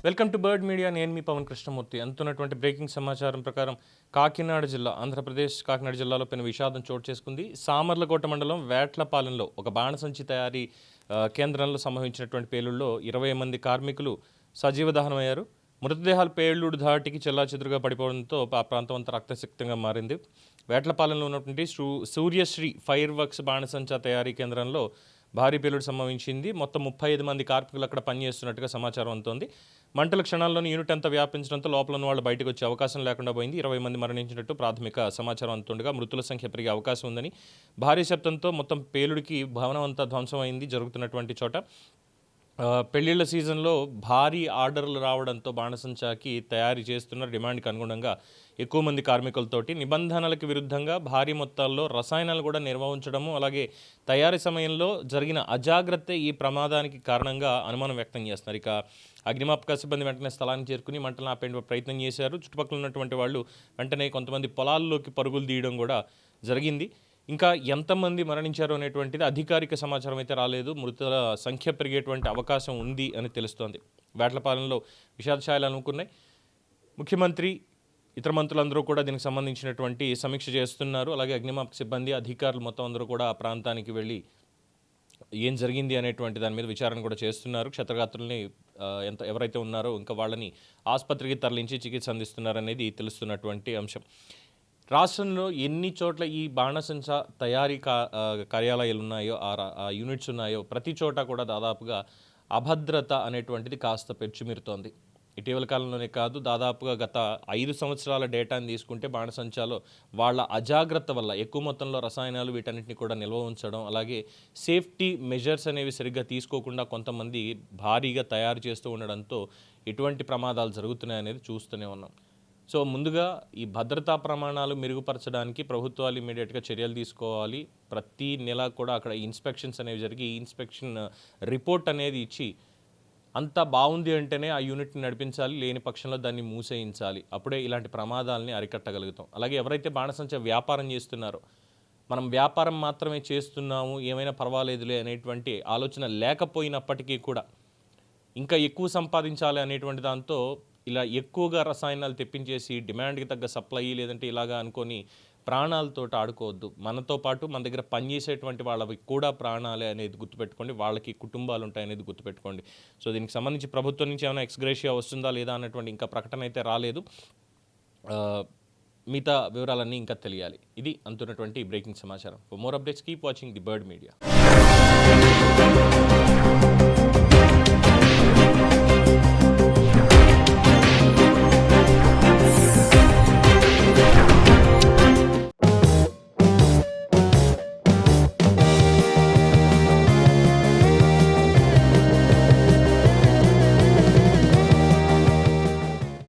Welcome to bird media. నేను మీ Pawan Krishnamurthy. అందుతున్నటువంటి breaking సమాచారం ప్రకారం కాకినాడ జిల్లా, ఆంధ్రప్రదేశ్ కాకినాడ జిల్లాలో పెను విషాదం చోటు చేసుకుంది. సామర్లకోట మండలం వేట్లపాలెంలో ఒక బాణసంచి తయారీ కేంద్రంలో సంభవించినటువంటి పేలుళ్లో 20 మంది కార్మికులు సజీవ దహనమయ్యారు. మృతదేహాలు పేలుడు ధాటికి చెల్లాచెదురుగా పడిపోవడంతో ఆ ప్రాంతం అంతా రక్తసిక్తంగా మారింది. వేట్లపాలెంలో ఉన్నటువంటి సూర్యశ్రీ ఫైర్ వర్క్స్ బాణసంచా తయారీ కేంద్రంలో భారీ పేలుడు సంభవించింది. మొత్తం 35 మంది కార్మికులు అక్కడ పనిచేస్తున్నట్టుగా సమాచారం అందుతోంది. మంటల క్షణాల్లోని యూనిట్ అంతా వ్యాపించడంతో లోపల ఉన్న వాళ్ళు బయటకు వచ్చే అవకాశం లేకుండా పోయింది. 20 మంది మరణించినట్టు ప్రాథమిక సమాచారం అందుతుండగా మృతుల సంఖ్య పెరిగే అవకాశం ఉందని, భారీ శబ్దంతో మొత్తం పేలుడికి భవనం అంతా ధ్వంసమైంది జరుగుతున్నటువంటి చోట. పెళ్లిళ్ల సీజన్లో భారీ ఆర్డర్లు రావడంతో బాణసంచాకి తయారీ చేస్తున్న డిమాండ్కి అనుగుణంగా ఎక్కువ మంది కార్మికులతోటి నిబంధనలకు విరుద్ధంగా భారీ మొత్తాల్లో రసాయనాలు కూడా నిల్వ ఉంచడము, అలాగే తయారీ సమయంలో జరిగిన అజాగ్రత్తే ఈ ప్రమాదానికి కారణంగా అనుమానం వ్యక్తం చేస్తున్నారు. ఇక అగ్నిమాపక సిబ్బంది వెంటనే స్థలానికి చేరుకుని మంటలను ఆపే ప్రయత్నం చేశారు. చుట్టుపక్కల ఉన్నటువంటి వాళ్ళు వెంటనే కొంతమంది పొలాల్లోకి పరుగులు తీయడం కూడా జరిగింది. ఇంకా ఎంతమంది మరణించారు అనేటువంటిది అధికారిక సమాచారం అయితే రాలేదు. మృతుల సంఖ్య పెరిగేటువంటి అవకాశం ఉంది అని తెలుస్తోంది. వేట్లపాలెంలో విషాదఛాయలు అనుకున్నాయి. ముఖ్యమంత్రి, ఇతర మంత్రులందరూ కూడా దీనికి సంబంధించినటువంటి సమీక్ష చేస్తున్నారు. అలాగే అగ్నిమాపక సిబ్బంది, అధికారులు మొత్తం అందరూ కూడా ఆ ప్రాంతానికి వెళ్ళి ఏం జరిగింది అనేటువంటి దాని మీద విచారణ కూడా చేస్తున్నారు. క్షతగాత్రుల్ని ఎవరైతే ఉన్నారో ఇంకా వాళ్ళని ఆసుపత్రికి తరలించి చికిత్స అందిస్తున్నారనేది తెలుస్తున్నటువంటి అంశం. రాష్ట్రంలో ఎన్ని చోట్ల ఈ బాణసంచా తయారీ కార్యాలయాలు ఉన్నాయో, ఆ యూనిట్స్ ఉన్నాయో ప్రతి చోట కూడా దాదాపుగా అభద్రత అనేటువంటిది కాస్త పెచ్చుమిరుతోంది. ఇటీవల కాలంలోనే కాదు, దాదాపుగా గత 5 సంవత్సరాల డేటాని తీసుకుంటే బాణసంచాలో వాళ్ళ అజాగ్రత్త వల్ల ఎక్కువ మొత్తంలో రసాయనాలు వీటన్నిటిని కూడా నిల్వ ఉంచడం, అలాగే సేఫ్టీ మెజర్స్ అనేవి సరిగ్గా తీసుకోకుండా కొంతమంది భారీగా తయారు చేస్తూ ఉండడంతో ఎటువంటి ప్రమాదాలు జరుగుతున్నాయనేది చూస్తూనే ఉన్నాం. సో ముందుగా ఈ భద్రతా ప్రమాణాలు మెరుగుపరచడానికి ప్రభుత్వాలు ఇమీడియట్గా చర్యలు తీసుకోవాలి. ప్రతి నెల కూడా అక్కడ ఇన్స్పెక్షన్స్ అనేవి జరిగి ఇన్స్పెక్షన్ రిపోర్ట్ అనేది ఇచ్చి అంతా బాగుంది అంటేనే ఆ యూనిట్ని నడిపించాలి, లేని పక్షంలో దాన్ని మూసేయించాలి. అప్పుడే ఇలాంటి ప్రమాదాలని అరికట్టగలుగుతాం. అలాగే ఎవరైతే బాణసంచా వ్యాపారం చేస్తున్నారో, మనం వ్యాపారం మాత్రమే చేస్తున్నాము, ఏమైనా పర్వాలేదులే అనేటువంటి ఆలోచన లేకపోయినప్పటికీ కూడా ఇంకా ఎక్కువ సంపాదించాలి అనేటువంటి దాంతో ఇలా ఎక్కువగా రసాయనాలు తెప్పించేసి డిమాండ్కి తగ్గ సప్లై లేదంటే ఇలాగా అనుకొని ప్రాణాలతో ఆడుకోవద్దు. మనతో పాటు మన దగ్గర పనిచేసేటువంటి వాళ్ళకి కూడా ప్రాణాలే అనేది గుర్తుపెట్టుకోండి. వాళ్ళకి కుటుంబాలు ఉంటాయనేది గుర్తుపెట్టుకోండి. సో దీనికి సంబంధించి ప్రభుత్వం నుంచి ఏమైనా ఎక్స్గ్రేషియా వస్తుందా లేదా అన్నటువంటి ఇంకా ప్రకటన అయితే రాలేదు. మిగతా వివరాలన్నీ ఇంకా తెలియాలి. ఇది అంతున్నటువంటి బ్రేకింగ్ సమాచారం. For more updates keep watching the bird media.